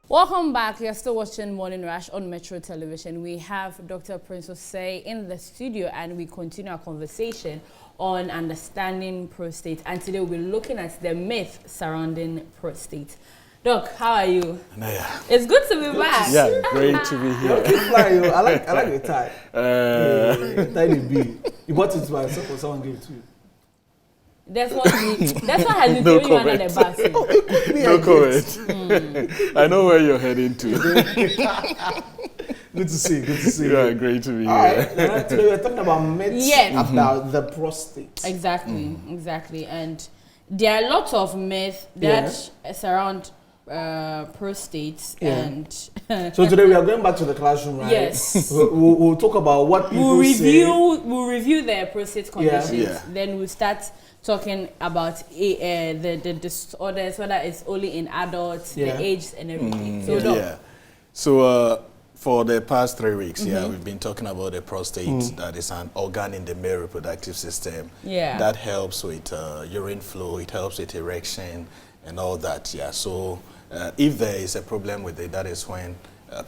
Welcome back. You're still watching Morning Rush on Metro Television. We have Dr. Prince Osei in the studio and we continue our conversation on understanding prostate. And today we'll be looking at the myth surrounding prostate. Doc, how are you? Naya. It's good to be back. Yeah, great to be here. I like the tie. Tiny B. You bought it by yourself or someone gave it to you? That's what has been No throwing you under the bus. No comment. I know where you're heading to. Good to see. Good to see. Yeah, great to be here. All right. Today we're talking about myths about the prostate. Exactly, exactly. And there are lots of myths that surround prostates and so today we are going back to the classroom, right? Yes. We'll talk about what people We'll review the prostate conditions. Yeah. Then we'll start talking about the disorders, whether it's only in adults, the age and everything. So for the past 3 weeks, we've been talking about the prostate. That is an organ in the male reproductive system. Yeah. That helps with urine flow. It helps with erection and all that. Yeah. So if there is a problem with it, that is when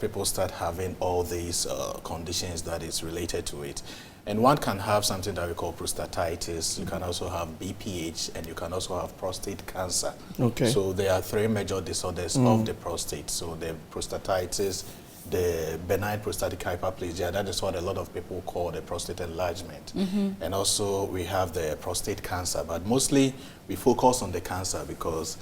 people start having all these conditions that is related to it. And one can have something that we call prostatitis. You can also have BPH, and you can also have prostate cancer. Okay. So there are 3 major disorders of the prostate. So the prostatitis, the benign prostatic hyperplasia, that is what a lot of people call the prostate enlargement. And also we have the prostate cancer, but mostly we focus on the cancer because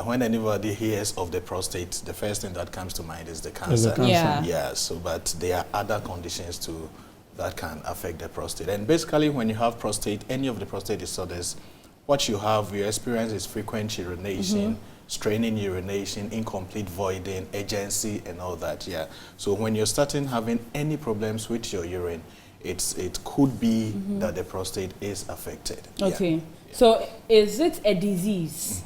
when anybody hears of the prostate, the first thing that comes to mind is the cancer. Yeah. So, but there are other conditions too that can affect the prostate. And basically when you have prostate, any of the prostate disorders, what you experience is frequent urination, straining urination, incomplete voiding, urgency and all that, So when you're starting having any problems with your urine, it could be that the prostate is affected. Okay. So is it a disease?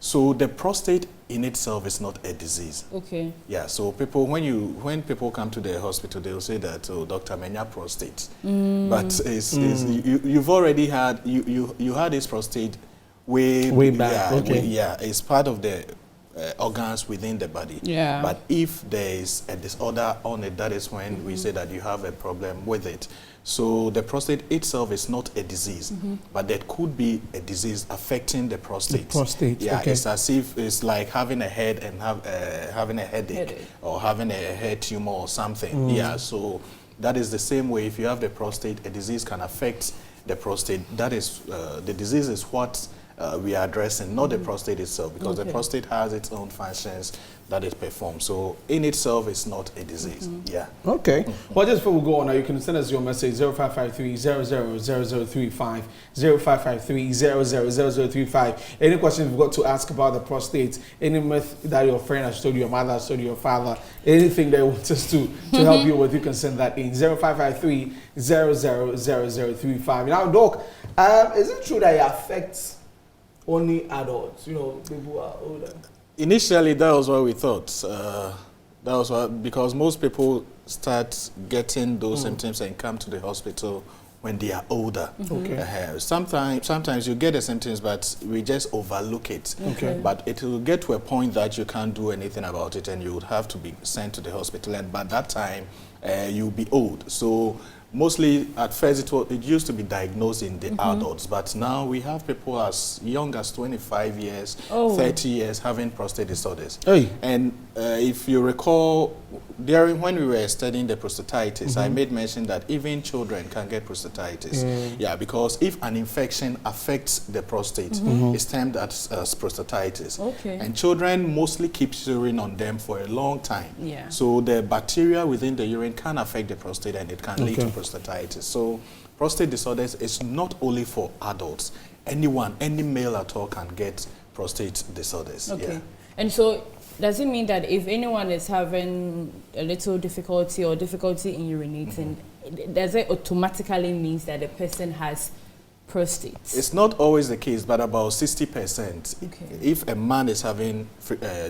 So the prostate in itself is not a disease. Okay. Yeah. So people, when people come to the hospital, they'll say that, "Oh, Doctor, menya prostate," but you've already had you had this prostate way back. It's part of the organs within the body. Yeah. But if there is a disorder on it, that is when we say that you have a problem with it. So the prostate itself is not a disease, but there could be a disease affecting the prostate. It's as if it's like having a head and having a headache or having a head tumor or something. So that is the same way. If you have the prostate, a disease can affect the prostate. That is the disease is what we are addressing, not the prostate itself, because the prostate has its own functions that it performs. So in itself, it's not a disease. Okay. Well, just before we go on, you can send us your message 0553-000035, 0553-000035. Any questions you've got to ask about the prostate, any myth that your friend has told you, your mother has told you, your father, anything that you want us to help you with, you can send that in 0553-000035. Now, Doc, is it true that it affects only adults, people who are older? Initially, that was what we thought. That was because most people start getting those symptoms and come to the hospital when they are older. Sometimes you get the symptoms, but we just overlook it. But it will get to a point that you can't do anything about it, and you would have to be sent to the hospital. And by that time, you'll be old. So mostly at first it used to be diagnosed in the adults, but now we have people as young as 25 years, 30 years having prostate disorders. And if you recall, when we were studying the prostatitis, I made mention that even children can get prostatitis. Because if an infection affects the prostate, it's termed as prostatitis. And children mostly keep urine on them for a long time. So the bacteria within the urine can affect the prostate, and it can lead to prostatitis. So prostate disorders is not only for adults. Anyone, any male at all can get prostate disorders. And so does it mean that if anyone is having a little difficulty or difficulty in urinating, does it automatically means that the person has prostate? It's not always the case, but about 60%. If a man is having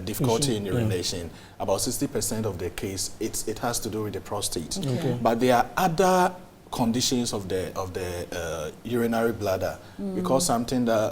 difficulty in urination, about 60% of the case, it has to do with the prostate. But there are other conditions of the urinary bladder, because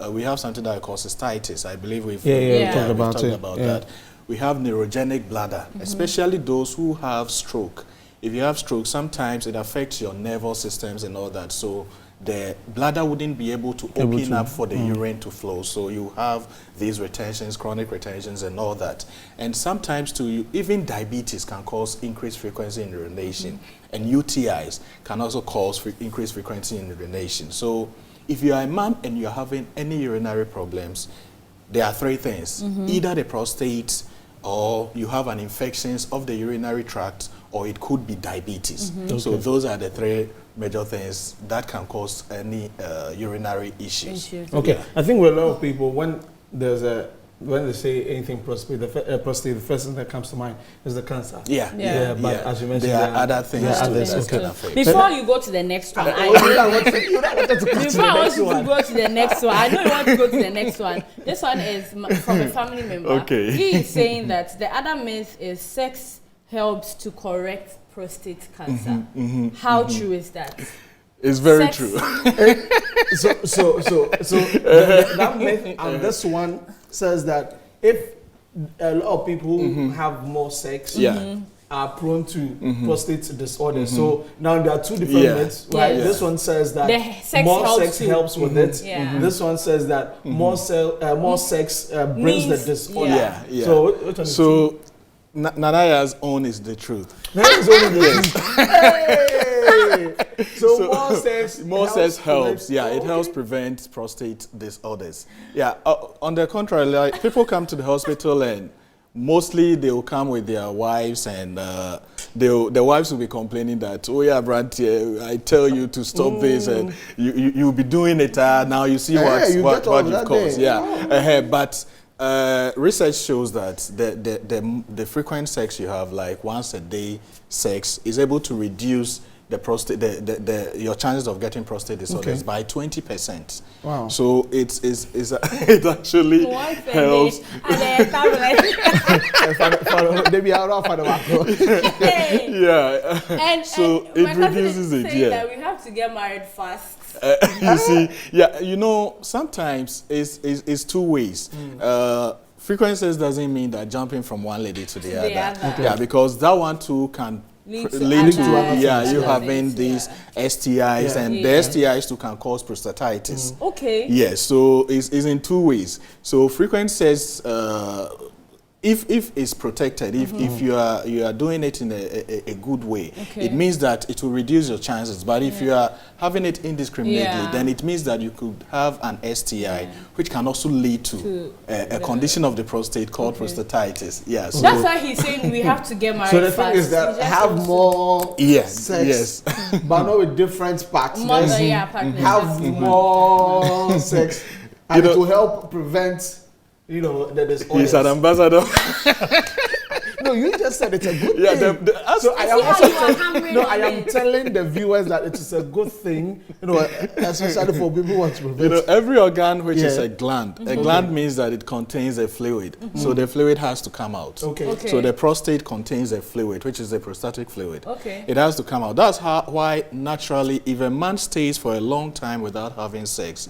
we have something that causes cystitis. I believe we've talked about that. we have neurogenic bladder, especially those who have stroke. If you have stroke, sometimes it affects your nervous systems and all that. So the bladder wouldn't be able to open up for the urine to flow. So you have these retentions, chronic retentions and all that. And sometimes too, even diabetes can cause increased frequency in urination. And UTIs can also cause increased frequency in urination. So if you are a man and you're having any urinary problems, there are three things. Either the prostate, or you have an infection of the urinary tract, or it could be diabetes. So those are the three major things that can cause any urinary issues. Okay, I think with a lot of people, when they say anything prostate, the first thing that comes to mind is the cancer. But as you mentioned, there are other things that can affect. Before you go to the next one, I want you to go to the next one. I know you want to go to the next one. This one is from a family member. Okay. He is saying that the other myth is sex helps to correct prostate cancer. How true is that? It's very true. so that myth and this one says that if a lot of people who have more sex are prone to prostate disorders. So now there are two different myths, right? This one says that more sex helps with it. This one says that more sex brings the disorder. So which one is true? Nanaya's own is the truth. Nanaya's own is the truth. So more sex helps. It helps prevent prostate disorders. On the contrary, like people come to the hospital and mostly they will come with their wives, and the wives will be complaining that, oh yeah, Brad, I tell you to stop this, and you'll be doing it. Now you see what you've caused. But research shows that the frequent sex you have, like once a day sex, is able to reduce the prostate, your chances of getting prostate disorders by 20%. Wow! So it actually helps. So it reduces it. That we have to get married fast. You see, you know, sometimes it's two ways. Frequent sex doesn't mean that jumping from one lady to the other. Because that one too can lead to you having these STIs, and the STIs too can cause prostatitis. So it's in two ways. So frequent sex, if it's protected, if you are doing it in a good way, it means that it will reduce your chances. But if you are having it indiscriminately, then it means that you could have an STI, which can also lead to a condition of the prostate called prostatitis. So that's why he's saying we have to get married. So the thing is that have more sex, but not with different partners. Have more sex, and it will help prevent. The disorders. He's an ambassador. No, you just said it's a good thing. So I am telling the viewers that it is a good thing, especially for people who want to prevent. Every organ which is a gland means that it contains a fluid. So the fluid has to come out. So the prostate contains a fluid, which is the prostatic fluid. It has to come out. That's why naturally, if a man stays for a long time without having sex,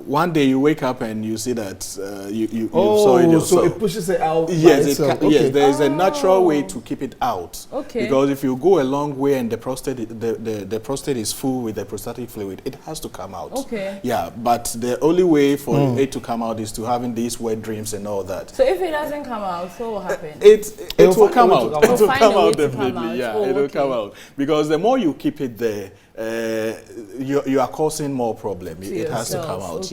one day you wake up and you see that you saw it yourself. So it pushes it out. Yes, there is a natural way to keep it out. Because if you go a long way and the prostate is full with the prostatic fluid, it has to come out. But the only way for it to come out is to having these wet dreams and all that. So if it doesn't come out, so what happens? It will come out. It will come out definitely. It will come out, because the more you keep it there, you are causing more problem. It has to come out.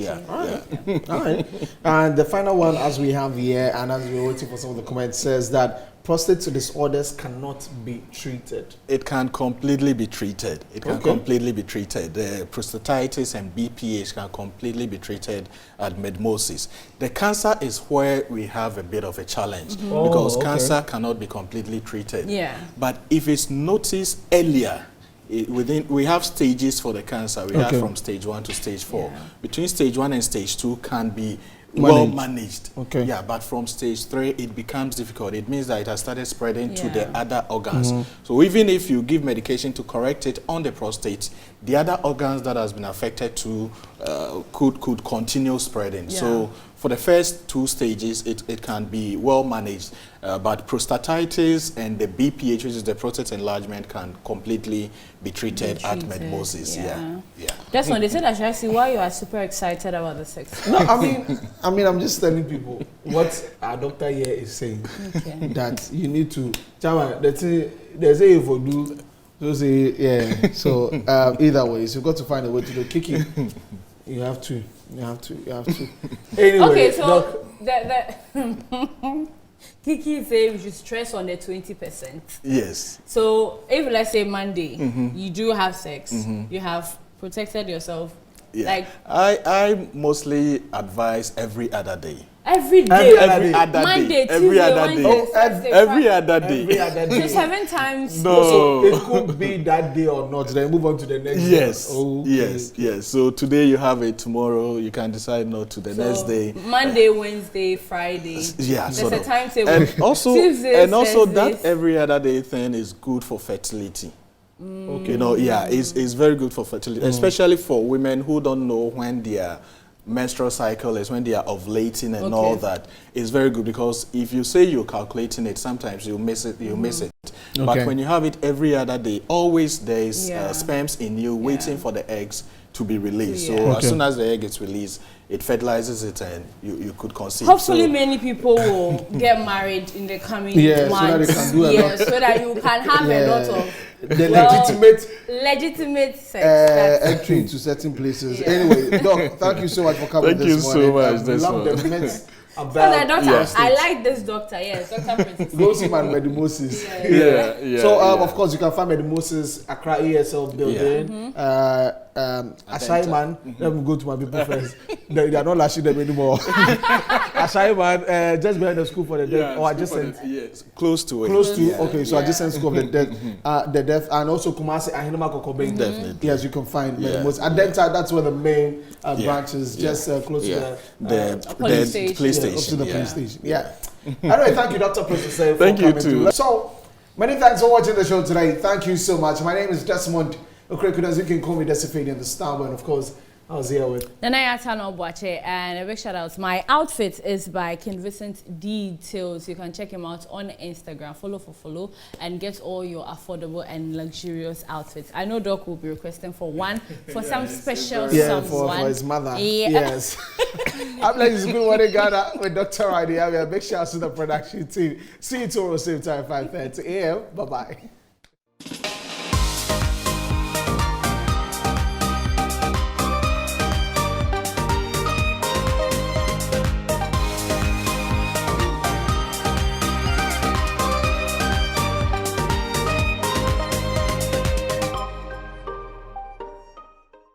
All right. And the final one, as we have here, and as we're waiting for some of the comments, says that prostate disorders cannot be treated. It can completely be treated. It can completely be treated. The prostatitis and BPH can completely be treated at medmosis. The cancer is where we have a bit of a challenge, because cancer cannot be completely treated. But if it's noticed earlier, we have stages for the cancer. We have from stage 1 to stage 4. Between stage 1 and stage 2 can be well managed. But from stage 3 it becomes difficult. It means that it has started spreading to the other organs. So even if you give medication to correct it on the prostate, the other organs that has been affected too could continue spreading. So for the first 2 stages, it can be well managed, but prostatitis and the BPH, which is the prostate enlargement, can completely be treated at metamorphosis. Yeah. That's when they said I should ask you why you are super excited about the sex. No, I mean, I'm just telling people what our doctor here is saying. That you need to, Chama, there's a for do. So say, yeah. So either way, so you've got to find a way to do kicking. You have to. Anyway, okay, so the Kiki say we should stress on the 20%. Yes. So if let's say Monday, you do have sex, you have protected yourself. Yeah. Like I mostly advise every other day. Every day. Every other day. Monday, every Tuesday, other Wednesday, day. Thursday, Every Friday. other day. Every other day. So 7 times. No. So it could be that day or not. Then move on to the next Yes. day. Oh, Yes. So today you have it. Tomorrow you can decide not to. The next day. Monday, Wednesday, Friday. Yeah. There's sort a of. timetable. And also, Tuesdays, that Thursdays. every other day thing is good for fertility. Okay. No. Yeah. It's very good for fertility, especially for women who don't know when their menstrual cycle is, when they are ovulating and all that. It's very good because if you say you're calculating it, sometimes you'll miss it. But when you have it every other day, always there is sperms in you waiting for the eggs to be released. So as soon as the egg is released, it fertilizes it and you could conceive. Hopefully many people will get married in the coming months. So that they can do a lot. So that you can have a lot of the legitimate sex. entry into certain places. Anyway, Doc, thank you so much for coming this morning. Thank you so much. Love the myths about I like this doctor. Yes, Dr. Princess. Go see my Medimosis. So of course you can find Medimosis Accra ESL building. Asai man, let me go to my people first. They are not lashing them anymore. Asai man, just behind the school for the deaf, or adjacent. Yes, close to it. Okay, so adjacent school of the deaf, and also Kumasi and Hinema Kokobeng. Definitely. Yes, you can find Medimosis. And then that's where the main branch is, just close to the police police station. station. Up to the police station. Anyway, thank you, Dr. Princess. Thank you too. So, many thanks for watching the show today. Thank you so much. My name is Desmond Okrekudas. You can call me Desifadian the Star, and of course, I was here with Nanaya Tano Boache, and a big shout out. My outfit is by Convincent Details. You can check him out on Instagram. Follow and get all your affordable and luxurious outfits. I know Doc will be requesting for one for some special someone. for his mother. Yeah. Yes. I'm like, it's good morning, Ghana with Dr. Ridey. A big shout out to the production team. See you tomorrow, same time, 5:30 a.m. Bye-bye.